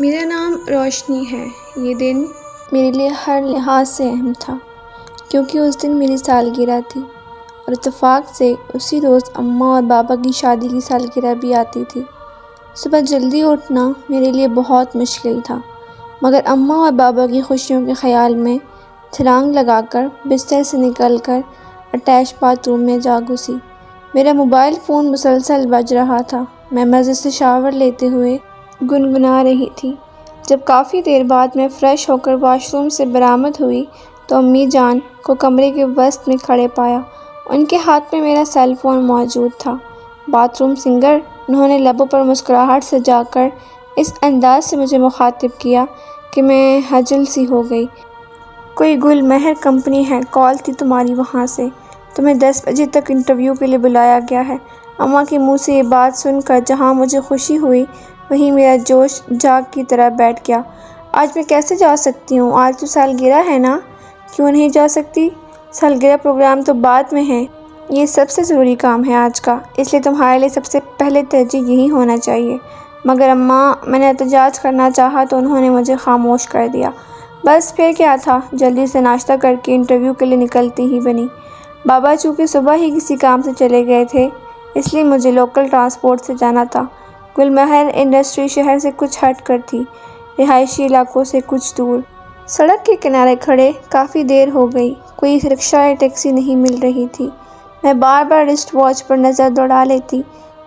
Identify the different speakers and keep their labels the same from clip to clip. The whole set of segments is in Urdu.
Speaker 1: میرا نام روشنی ہے۔ یہ دن میرے لیے ہر لحاظ سے اہم تھا کیونکہ اس دن میری سالگرہ تھی اور اتفاق سے اسی روز اماں اور بابا کی شادی کی سالگرہ بھی آتی تھی۔ صبح جلدی اٹھنا میرے لیے بہت مشکل تھا، مگر اماں اور بابا کی خوشیوں کے خیال میں چھلانگ لگا کر بستر سے نکل کر اٹیچ باتھ روم میں جا گھسی۔ میرا موبائل فون مسلسل بج رہا تھا۔ میں مزے سے شاور لیتے ہوئے گنگنا رہی تھی۔ جب کافی دیر بعد میں فریش ہو کر واش روم سے برآمد ہوئی تو امی جان کو کمرے کے وسط میں کھڑے پایا۔ ان کے ہاتھ میں میرا سیل فون موجود تھا۔ باتھ روم سنگر، انہوں نے لبوں پر مسکراہٹ سجا کر اس انداز سے مجھے مخاطب کیا کہ میں خجل سی ہو گئی۔ کوئی گل مہر کمپنی ہے، کال تھی تمہاری وہاں سے، تمہیں 10 بجے تک انٹرویو کے لیے بلایا گیا ہے۔ اماں کے منہ سے یہ بات سن کر جہاں مجھے خوشی ہوئی وہیں میرا جوش جاگ کی طرح بیٹھ گیا۔ آج میں کیسے جا سکتی ہوں؟ آج تو سالگرہ ہے نا؟ کیوں نہیں جا سکتی؟ سالگرہ پروگرام تو بعد میں ہے، یہ سب سے ضروری کام ہے آج کا، اس لیے تمہارے لیے سب سے پہلے ترجیح یہی ہونا چاہیے۔ مگر اماں، میں نے احتجاج کرنا چاہا تو انہوں نے مجھے خاموش کر دیا۔ بس پھر کیا تھا، جلدی سے ناشتہ کر کے انٹرویو کے لیے نکلتی ہی بنی۔ بابا چونکہ صبح ہی کسی کام سے چلے گئے تھے، اس لیے مجھے لوکل ٹرانسپورٹ سے جانا تھا۔ گل مہر انڈسٹری شہر سے کچھ ہٹ کر تھی، رہائشی علاقوں سے کچھ دور۔ سڑک کے کنارے کھڑے کافی دیر ہو گئی، کوئی رکشہ یا ٹیکسی نہیں مل رہی تھی۔ میں بار بار رسٹ واچ پر نظر دوڑا لیتی۔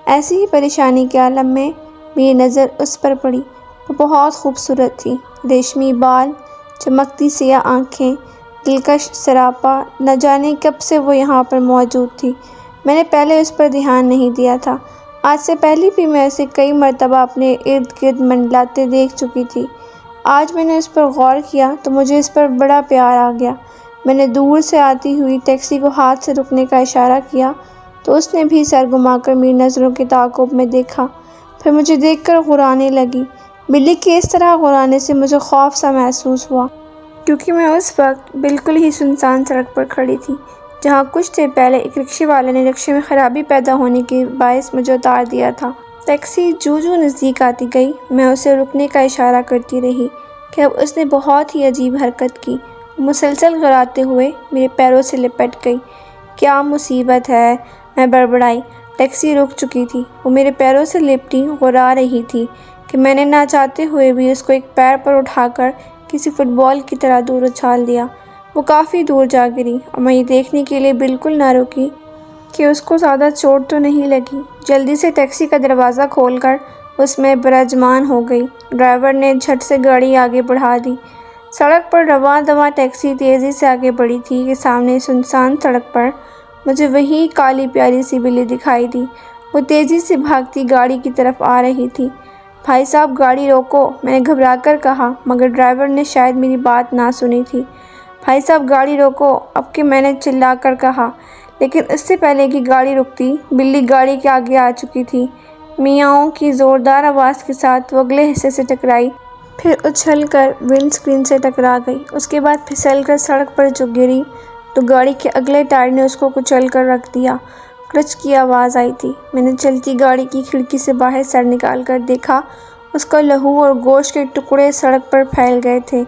Speaker 1: ایسی ہی پریشانی کے عالم میں میری نظر اس پر پڑی۔ وہ بہت خوبصورت تھی، ریشمی بال، چمکتی سیاہ آنکھیں، دلکش سراپا۔ نہ جانے کب سے وہ یہاں پر موجود تھی، میں نے پہلے اس پر دھیان نہیں دیا تھا۔ آج سے پہلے بھی میں اسے کئی مرتبہ اپنے ارد گرد منڈلاتے دیکھ چکی تھی۔ آج میں نے اس پر غور کیا تو مجھے اس پر بڑا پیار آ گیا۔ میں نے دور سے آتی ہوئی ٹیکسی کو ہاتھ سے رکنے کا اشارہ کیا تو اس نے بھی سر گھما کر میری نظروں کے تعاقب میں دیکھا، پھر مجھے دیکھ کر غرانے لگی۔ بلی کے اس طرح غرانے سے مجھے خوف سا محسوس ہوا، کیونکہ میں اس وقت بالکل ہی سنسان سڑک پر کھڑی تھی جہاں کچھ دیر پہلے ایک رکشے والے نے رکشے میں خرابی پیدا ہونے کے باعث مجھے اتار دیا تھا۔ ٹیکسی جو نزدیک آتی گئی، میں اسے رکنے کا اشارہ کرتی رہی کہ اب اس نے بہت ہی عجیب حرکت کی۔ وہ مسلسل غراتے ہوئے میرے پیروں سے لپٹ گئی۔ کیا مصیبت ہے، میں بڑبڑائی۔ ٹیکسی رک چکی تھی، وہ میرے پیروں سے لپٹی غرا رہی تھی کہ میں نے نہ چاہتے ہوئے بھی اس کو ایک پیر پر اٹھا کر کسی فٹ بال کی طرح دور اچھال دیا۔ وہ کافی دور جا گری اور میں یہ دیکھنے کے لیے بالکل نہ رکی کہ اس کو زیادہ چوٹ تو نہیں لگی۔ جلدی سے ٹیکسی کا دروازہ کھول کر اس میں براجمان ہو گئی۔ ڈرائیور نے جھٹ سے گاڑی آگے بڑھا دی۔ سڑک پر رواں دواں ٹیکسی تیزی سے آگے بڑھی تھی کہ سامنے سنسان سڑک پر مجھے وہی کالی پیاری سی بلی دکھائی دی۔ وہ تیزی سے بھاگتی گاڑی کی طرف آ رہی تھی۔ بھائی صاحب، گاڑی روکو، میں نے گھبرا کر کہا، مگر ڈرائیور نے شاید میری بات نہ سنی تھی۔ بھائی صاحب گاڑی روکو، اب کہ میں نے چلا کر کہا، لیکن اس سے پہلے کہ گاڑی رکتی، بلی گاڑی کے آگے آ چکی تھی۔ میاؤں کی زوردار آواز کے ساتھ وہ اگلے حصے سے ٹکرائی، پھر اچھل کر ونڈ اسکرین سے ٹکرا گئی۔ اس کے بعد پھسل کر سڑک پر جو گری تو گاڑی کے اگلے ٹائر نے اس کو کچل کر رکھ دیا۔ کرچ کی آواز آئی تھی۔ میں نے چلتی گاڑی کی کھڑکی سے باہر سر نکال کر دیکھا، اس کا لہو اور گوشت کے ٹکڑے سڑک پر پھیل گئے تھے۔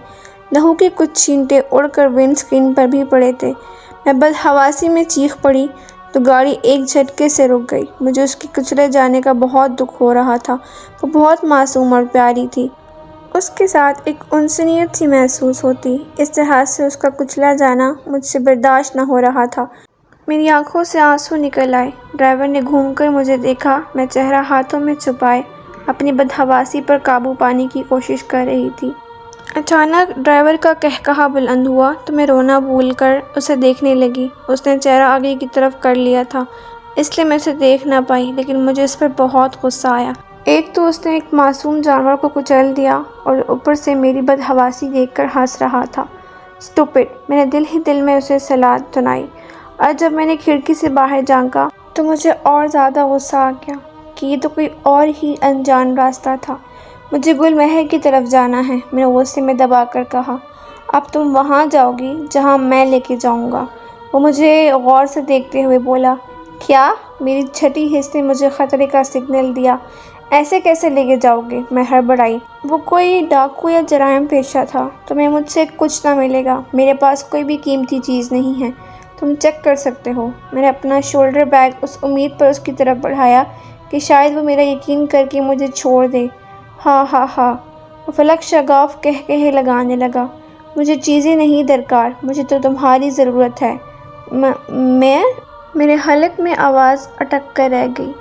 Speaker 1: لہو کے کچھ چھینٹے اڑ کر ونڈ اسکرین پر بھی پڑے تھے۔ میں بدحواسی میں چیخ پڑی تو گاڑی ایک جھٹکے سے رک گئی۔ مجھے اس کے کچلے جانے کا بہت دکھ ہو رہا تھا۔ وہ بہت معصوم اور پیاری تھی، اس کے ساتھ ایک انسانیت سی محسوس ہوتی۔ اس لحاظ سے اس کا کچلا جانا مجھ سے برداشت نہ ہو رہا تھا۔ میری آنکھوں سے آنسو نکل آئے۔ ڈرائیور نے گھوم کر مجھے دیکھا۔ میں چہرہ ہاتھوں میں چھپائے اپنی بدحواسی پر قابو پانے کی کوشش کر رہی تھی۔ اچانک ڈرائیور کا قہقہا بلند ہوا تو میں رونا بھول کر اسے دیکھنے لگی۔ اس نے چہرہ آگے کی طرف کر لیا تھا، اس لیے میں اسے دیکھ نہ پائی، لیکن مجھے اس پر بہت غصہ آیا۔ ایک تو اس نے ایک معصوم جانور کو کچل دیا اور اوپر سے میری بدحواسی دیکھ کر ہنس رہا تھا۔ اسٹوپڈ، میں نے دل ہی دل میں اسے سلام سنائی، اور جب میں نے کھڑکی سے باہر جھانکا تو مجھے اور زیادہ غصہ آ گیا کہ یہ تو کوئی اور ہی انجان راستہ تھا۔ مجھے گل مہر کی طرف جانا ہے، میں نے غصے میں دبا کر کہا۔ اب تم وہاں جاؤ گی جہاں میں لے کے جاؤں گا؟ وہ مجھے غور سے دیکھتے ہوئے بولا۔ کیا؟ میری چھٹی حس نے مجھے خطرے کا سگنل دیا۔ ایسے کیسے لے کے جاؤ گے؟ میں ہڑبڑائی۔ وہ کوئی ڈاکو یا جرائم پیشہ تھا۔ تمہیں مجھ سے کچھ نہ ملے گا، میرے پاس کوئی بھی قیمتی چیز نہیں ہے، تم چیک کر سکتے ہو۔ میں نے اپنا شولڈر بیگ اس امید پر اس کی طرف بڑھایا کہ شاید وہ میرا یقین کر کے مجھے چھوڑ دے۔ ہاں ہاں ہاں، وہ فلک شگاف کہے لگانے لگا۔ مجھے چیزیں نہیں درکار، مجھے تو تمہاری ضرورت ہے۔ میں میرے حلق میں آواز اٹک کر رہ گئی۔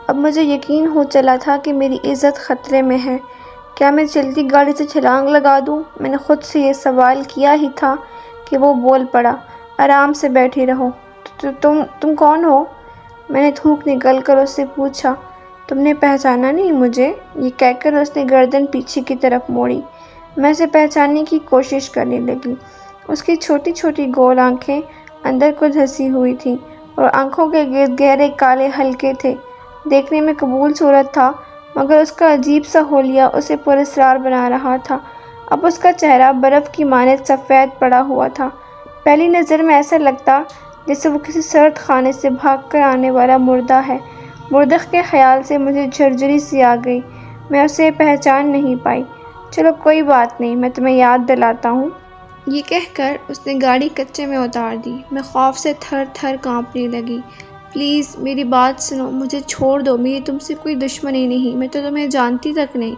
Speaker 1: اب مجھے یقین ہو چلا تھا کہ میری عزت خطرے میں ہے۔ کیا میں چلتی گاڑی سے چھلانگ لگا دوں؟ میں نے خود سے یہ سوال کیا ہی تھا کہ وہ بول پڑا، آرام سے بیٹھی رہو۔ تم کون ہو؟ میں نے تھوک نکل کر اس سے پوچھا۔ تم نے پہچانا نہیں مجھے؟ یہ کہہ کر اس نے گردن پیچھے کی طرف موڑی۔ میں اسے پہچاننے کی کوشش کرنے لگی۔ اس کی چھوٹی چھوٹی گول آنکھیں اندر کو دھسی ہوئی تھیں اور آنکھوں کے گرد گہرے کالے حلقے تھے۔ دیکھنے میں قبول صورت تھا، مگر اس کا عجیب سا حلیہ اسے پراسرار بنا رہا تھا۔ اب اس کا چہرہ برف کی مانند سفید پڑا ہوا تھا۔ پہلی نظر میں ایسا لگتا جیسے وہ کسی سرد خانے سے بھاگ کر آنے والا مردہ ہے۔ مردخ کے خیال سے مجھے جھرجھری سی آ گئی۔ میں اسے پہچان نہیں پائی۔ چلو کوئی بات نہیں، میں تمہیں یاد دلاتا ہوں۔ یہ کہہ کر اس نے گاڑی کچے میں اتار دی۔ میں خوف سے تھر تھر کانپنے لگی۔ پلیز میری بات سنو، مجھے چھوڑ دو، میری تم سے کوئی دشمنی نہیں، میں تو تمہیں جانتی تک نہیں،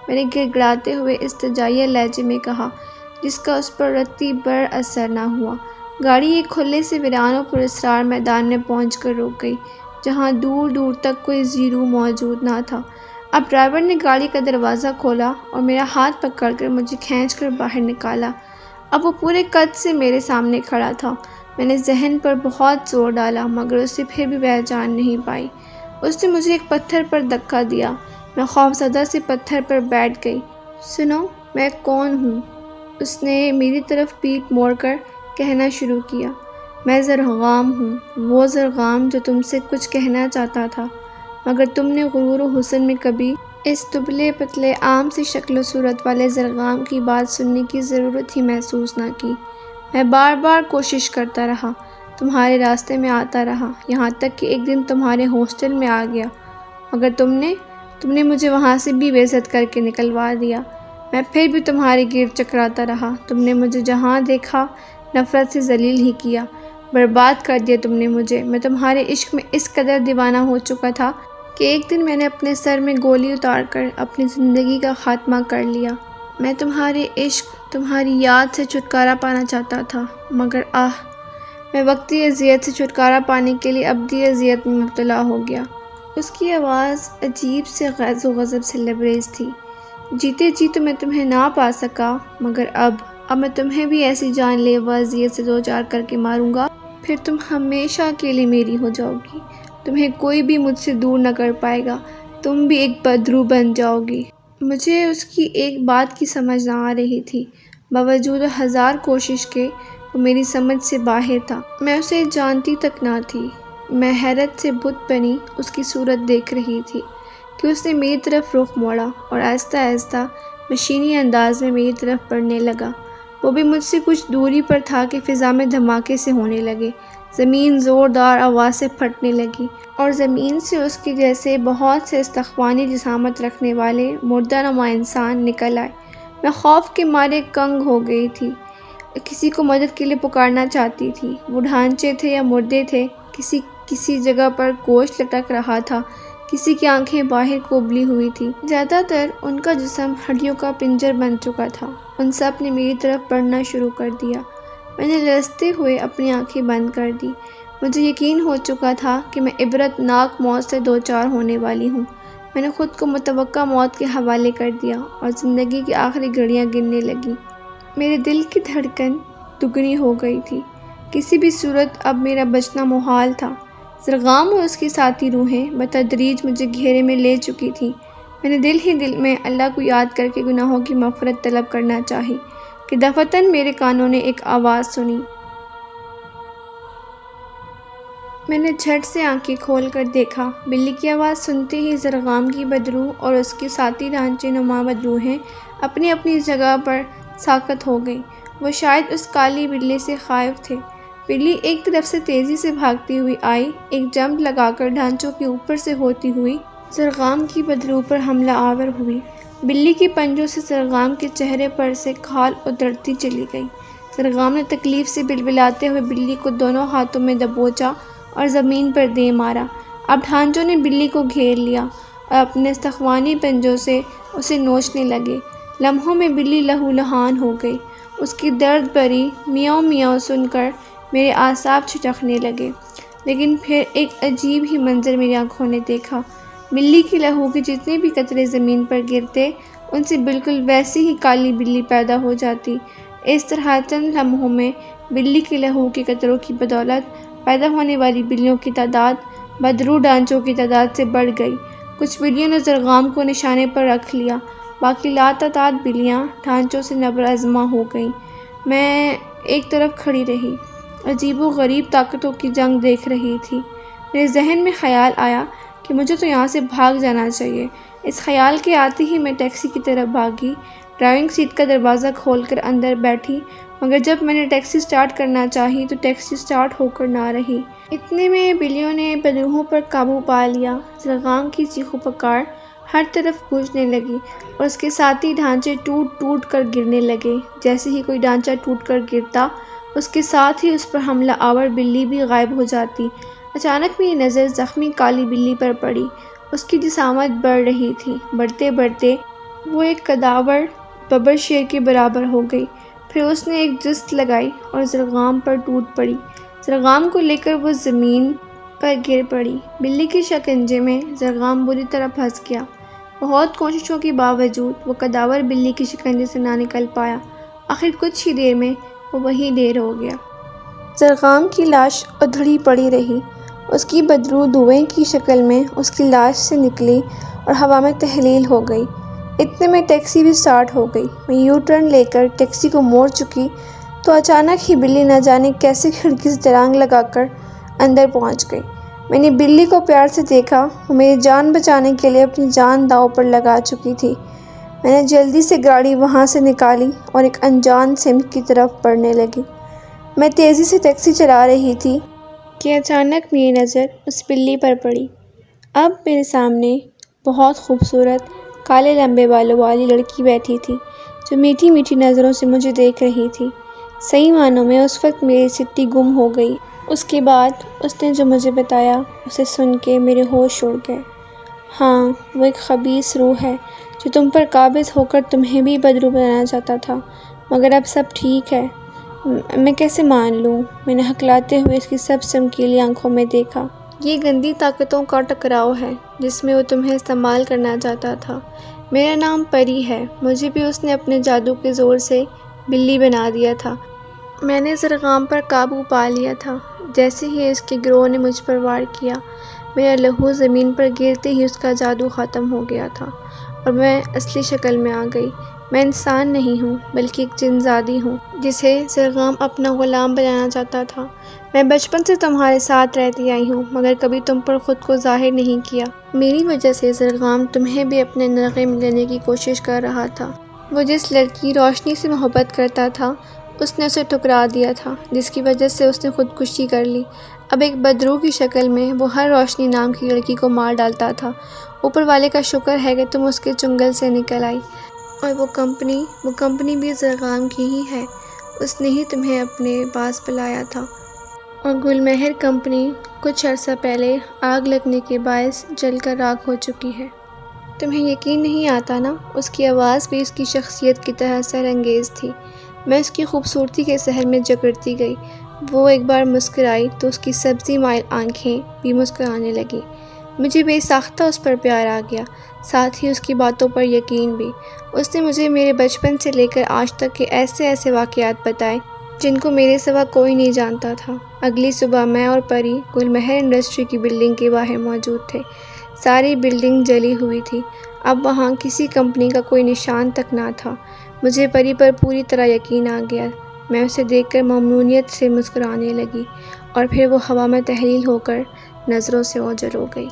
Speaker 1: میں نے گڑگڑاتے ہوئے استجائیہ لہجے میں کہا، جس کا اس پر رتی بر اثر نہ ہوا۔ گاڑی ایک کھلے سے ویران و پراسرار میدان میں پہنچ کر رک گئی، جہاں دور دور تک کوئی زیرو موجود نہ تھا۔ اب ڈرائیور نے گاڑی کا دروازہ کھولا اور میرا ہاتھ پکڑ کر مجھے کھینچ کر باہر نکالا۔ اب وہ پورے قد سے میرے سامنے کھڑا تھا۔ میں نے ذہن پر بہت زور ڈالا، مگر اسے پھر بھی پہچان نہیں پائی۔ اس نے مجھے ایک پتھر پر دھکا دیا۔ میں خوفزدہ سے پتھر پر بیٹھ گئی۔ سنو، میں کون ہوں؟ اس نے میری طرف پیٹھ موڑ کر کہنا شروع کیا۔ میں زرغام ہوں، وہ زرغام جو تم سے کچھ کہنا چاہتا تھا، مگر تم نے غرور و حسن میں کبھی اس دبلے پتلے عام سی شکل و صورت والے زرغام کی بات سننے کی ضرورت ہی محسوس نہ کی۔ میں بار بار کوشش کرتا رہا، تمہارے راستے میں آتا رہا، یہاں تک کہ ایک دن تمہارے ہاسٹل میں آ گیا، مگر تم نے مجھے وہاں سے بھی بے عزت کر کے نکلوا دیا۔ میں پھر بھی تمہارے گرد چکراتا رہا۔ تم نے مجھے جہاں دیکھا نفرت سے ذلیل ہی کیا، برباد کر دیا تم نے مجھے۔ میں تمہارے عشق میں اس قدر دیوانہ ہو چکا تھا کہ ایک دن میں نے اپنے سر میں گولی اتار کر اپنی زندگی کا خاتمہ کر لیا۔ میں تمہارے عشق، تمہاری یاد سے چھٹکارا پانا چاہتا تھا، مگر میں وقتی اذیت سے چھٹکارا پانے کے لیے ابدی اذیت میں مبتلا ہو گیا۔ اس کی آواز عجیب سے غیظ و غضب سے لبریز تھی۔ جیتے جی تو میں تمہیں نہ پا سکا، مگر اب میں تمہیں بھی ایسی جان لیوا اذیت سے دوچار کر کے ماروں گا، پھر تم ہمیشہ کے لیے میری ہو جاؤ گی۔ تمہیں کوئی بھی مجھ سے دور نہ کر پائے گا، تم بھی ایک بدرو بن جاؤ گی۔ مجھے اس کی ایک بات کی سمجھ نہ آ رہی تھی، باوجود ہزار کوشش کے وہ میری سمجھ سے باہر تھا۔ میں اسے جانتی تک نہ تھی۔ میں حیرت سے بت بنی اس کی صورت دیکھ رہی تھی کہ اس نے میری طرف رخ موڑا اور آہستہ آہستہ مشینی انداز میں میری طرف بڑھنے لگا۔ وہ بھی مجھ سے کچھ دوری پر تھا کہ فضا میں دھماکے سے ہونے لگے، زمین زوردار آواز سے پھٹنے لگی اور زمین سے اس کے جیسے بہت سے استخوانی جسامت رکھنے والے مردہ نما انسان نکل آئے۔ میں خوف کے مارے کنگ ہو گئی تھی، کسی کو مدد کے لیے پکارنا چاہتی تھی۔ وہ ڈھانچے تھے یا مردے تھے، کسی جگہ پر گوشت لٹک رہا تھا، کسی کی آنکھیں باہر کو ابلی ہوئی تھی، زیادہ تر ان کا جسم ہڈیوں کا پنجر بن چکا تھا۔ ان سب نے میری طرف بڑھنا شروع کر دیا۔ میں نے لرزتے ہوئے اپنی آنکھیں بند کر دی۔ مجھے یقین ہو چکا تھا کہ میں عبرت ناک موت سے دوچار ہونے والی ہوں۔ میں نے خود کو متوقع موت کے حوالے کر دیا اور زندگی کی آخری گھڑیاں گننے لگی۔ میرے دل کی دھڑکن دگنی ہو گئی تھی۔ کسی بھی صورت اب میرا بچنا محال تھا۔ زرغام اور اس کی ساتھی روحیں بتدریج مجھے گھیرے میں لے چکی تھیں۔ میں نے دل ہی دل میں اللہ کو یاد کر کے گناہوں کی مغفرت طلب کرنا چاہی کہ دفتن میرے کانوں نے ایک آواز سنی۔ میں نے جھٹ سے آنکھیں کھول کر دیکھا۔ بلی کی آواز سنتے ہی زرغام کی بدروح اور اس کی ساتھی ڈھانچے نما بدروحیں اپنی اپنی جگہ پر ساکت ہو گئیں۔ وہ شاید اس کالی بلی سے خائف تھے۔ بلی ایک طرف سے تیزی سے بھاگتی ہوئی آئی، ایک جمپ لگا کر ڈھانچوں کے اوپر سے ہوتی ہوئی زرغام کی بدرو پر حملہ آور ہوئی۔ بلی کی پنجوں سے زرغام کے چہرے پر سے کھال اترتی چلی گئی۔ زرغام نے تکلیف سے بلبلاتے ہوئے بلی کو دونوں ہاتھوں میں دبوچا اور زمین پر دے مارا۔ اب ڈھانچوں نے بلی کو گھیر لیا اور اپنے استخوانی پنجوں سے اسے نوچنے لگے۔ لمحوں میں بلی لہولہان ہو گئی۔ اس کی درد بھری میاؤں میاؤں سن کر میرے اعصاب چھٹکنے لگے، لیکن پھر ایک عجیب ہی منظر میری آنکھوں نے دیکھا۔ بلی کی لہو کے جتنے بھی قطرے زمین پر گرتے، ان سے بالکل ویسی ہی کالی بلی پیدا ہو جاتی۔ اس طرح چند لمحوں میں بلی کے لہو کے قطروں کی بدولت پیدا ہونے والی بلیوں کی تعداد بدرو ڈھانچوں کی تعداد سے بڑھ گئی۔ کچھ بلیوں نے زرغام کو نشانے پر رکھ لیا، باقی لاتعداد بلیاں ڈھانچوں سے نبرازماں ہو گئیں۔ میں ایک طرف کھڑی رہی، عجیب و غریب طاقتوں کی جنگ دیکھ رہی تھی۔ میرے ذہن میں خیال آیا کہ مجھے تو یہاں سے بھاگ جانا چاہیے۔ اس خیال کے آتے ہی میں ٹیکسی کی طرف بھاگی، ڈرائیونگ سیٹ کا دروازہ کھول کر اندر بیٹھی، مگر جب میں نے ٹیکسی سٹارٹ کرنا چاہی تو ٹیکسی سٹارٹ ہو کر نہ رہی۔ اتنے میں بلیوں نے بدروؤں پر قابو پا لیا۔ زرغام کی چیخ و پکار ہر طرف گونجنے لگی اور اس کے ساتھی ڈھانچے ٹوٹ ٹوٹ کر گرنے لگے۔ جیسے ہی کوئی ڈھانچہ ٹوٹ کر گرتا، اس کے ساتھ ہی اس پر حملہ آور بلی بھی غائب ہو جاتی۔ اچانک میری نظر زخمی کالی بلی پر پڑی۔ اس کی جسامت بڑھ رہی تھی۔ بڑھتے بڑھتے وہ ایک قداور ببر شیر کے برابر ہو گئی۔ پھر اس نے ایک جست لگائی اور زرغام پر ٹوٹ پڑی۔ زرغام کو لے کر وہ زمین پر گر پڑی۔ بلی کے شکنجے میں زرغام بری طرح پھنس گیا۔ بہت کوششوں کے باوجود وہ قداور بلی کے شکنجے سے نہ نکل پایا۔ آخر کچھ ہی دیر میں وہ وہیں ڈھیر ہو گیا۔ زرغام کی لاش ادھڑی پڑی رہی۔ اس کی بدرو دھوئیں کی شکل میں اس کی لاش سے نکلی اور ہوا میں تحلیل ہو گئی۔ اتنے میں ٹیکسی بھی سٹارٹ ہو گئی۔ میں یو ٹرن لے کر ٹیکسی کو موڑ چکی تو اچانک ہی بلی نہ جانے کیسے کھڑکی سے چھلانگ لگا کر اندر پہنچ گئی۔ میں نے بلی کو پیار سے دیکھا۔ وہ میری جان بچانے کے لیے اپنی جان داؤ پر لگا چکی تھی۔ میں نے جلدی سے گاڑی وہاں سے نکالی اور ایک انجان سمت کی طرف بڑھنے لگی۔ میں تیزی سے ٹیکسی چلا رہی تھی کہ اچانک میری نظر اس بلی پر پڑی۔ اب میرے سامنے بہت خوبصورت کالے لمبے بالوں والی لڑکی بیٹھی تھی، جو میٹھی میٹھی نظروں سے مجھے دیکھ رہی تھی۔ صحیح معنوں میں اس وقت میری سٹی گم ہو گئی۔ اس کے بعد اس نے جو مجھے بتایا، اسے سن کے میرے ہوش اڑ گئے۔ ہاں، وہ ایک خبیث روح ہے جو تم پر قابض ہو کر تمہیں بھی بدرو بنانا چاہتا تھا، مگر اب سب ٹھیک ہے۔ میں کیسے مان لوں؟ میں نے ہکلاتے ہوئے اس کی سب چمکیلی آنکھوں میں دیکھا۔ یہ گندی طاقتوں کا ٹکراؤ ہے جس میں وہ تمہیں استعمال کرنا چاہتا تھا۔ میرا نام پری ہے۔ مجھے بھی اس نے اپنے جادو کے زور سے بلی بنا دیا تھا۔ میں نے زرغام پر قابو پا لیا تھا۔ جیسے ہی اس کے گروہ نے مجھ پر وار کیا، میرا لہو زمین پر گرتے ہی اس کا جادو ختم ہو گیا تھا اور میں اصلی شکل میں آ گئی۔ میں انسان نہیں ہوں، بلکہ ایک جن زادی ہوں جسے زرغام اپنا غلام بنانا چاہتا تھا۔ میں بچپن سے تمہارے ساتھ رہتی آئی ہوں، مگر کبھی تم پر خود کو ظاہر نہیں کیا۔ میری وجہ سے زرغام تمہیں بھی اپنے نغے میں لینے کی کوشش کر رہا تھا۔ وہ جس لڑکی روشنی سے محبت کرتا تھا، اس نے اسے ٹھکرا دیا تھا، جس کی وجہ سے اس نے خودکشی کر لی۔ اب ایک بدرو کی شکل میں وہ ہر روشنی نام کی لڑکی کو مار ڈالتا تھا۔ اوپر والے کا شکر ہے کہ تم اس کے چنگل سے نکل آئی، اور وہ کمپنی بھی زرغام کی ہی ہے۔ اس نے ہی تمہیں اپنے پاس بلایا تھا، اور گل مہر کمپنی کچھ عرصہ پہلے آگ لگنے کے باعث جل کر راکھ ہو چکی ہے۔ تمہیں یقین نہیں آتا نا؟ اس کی آواز بھی اس کی شخصیت کی طرح سحر انگیز تھی۔ میں اس کی خوبصورتی کے سحر میں جکڑتی گئی۔ وہ ایک بار مسکرائی تو اس کی سبزی مائل آنکھیں بھی مسکرانے لگیں۔ مجھے بے ساختہ اس پر پیار آ گیا، ساتھ ہی اس کی باتوں پر یقین بھی۔ اس نے مجھے میرے بچپن سے لے کر آج تک کے ایسے واقعات بتائے جن کو میرے سوا کوئی نہیں جانتا تھا۔ اگلی صبح میں اور پری گل مہر انڈسٹری کی بلڈنگ کے باہر موجود تھے۔ ساری بلڈنگ جلی ہوئی تھی۔ اب وہاں کسی کمپنی کا کوئی نشان تک نہ تھا۔ مجھے پری پر پوری طرح یقین آ گیا۔ میں اسے دیکھ کر ممنونیت سے مسکرانے لگی، اور پھر وہ ہوا میں تحلیل ہو کر نظروں سے اوجھل ہو گئی۔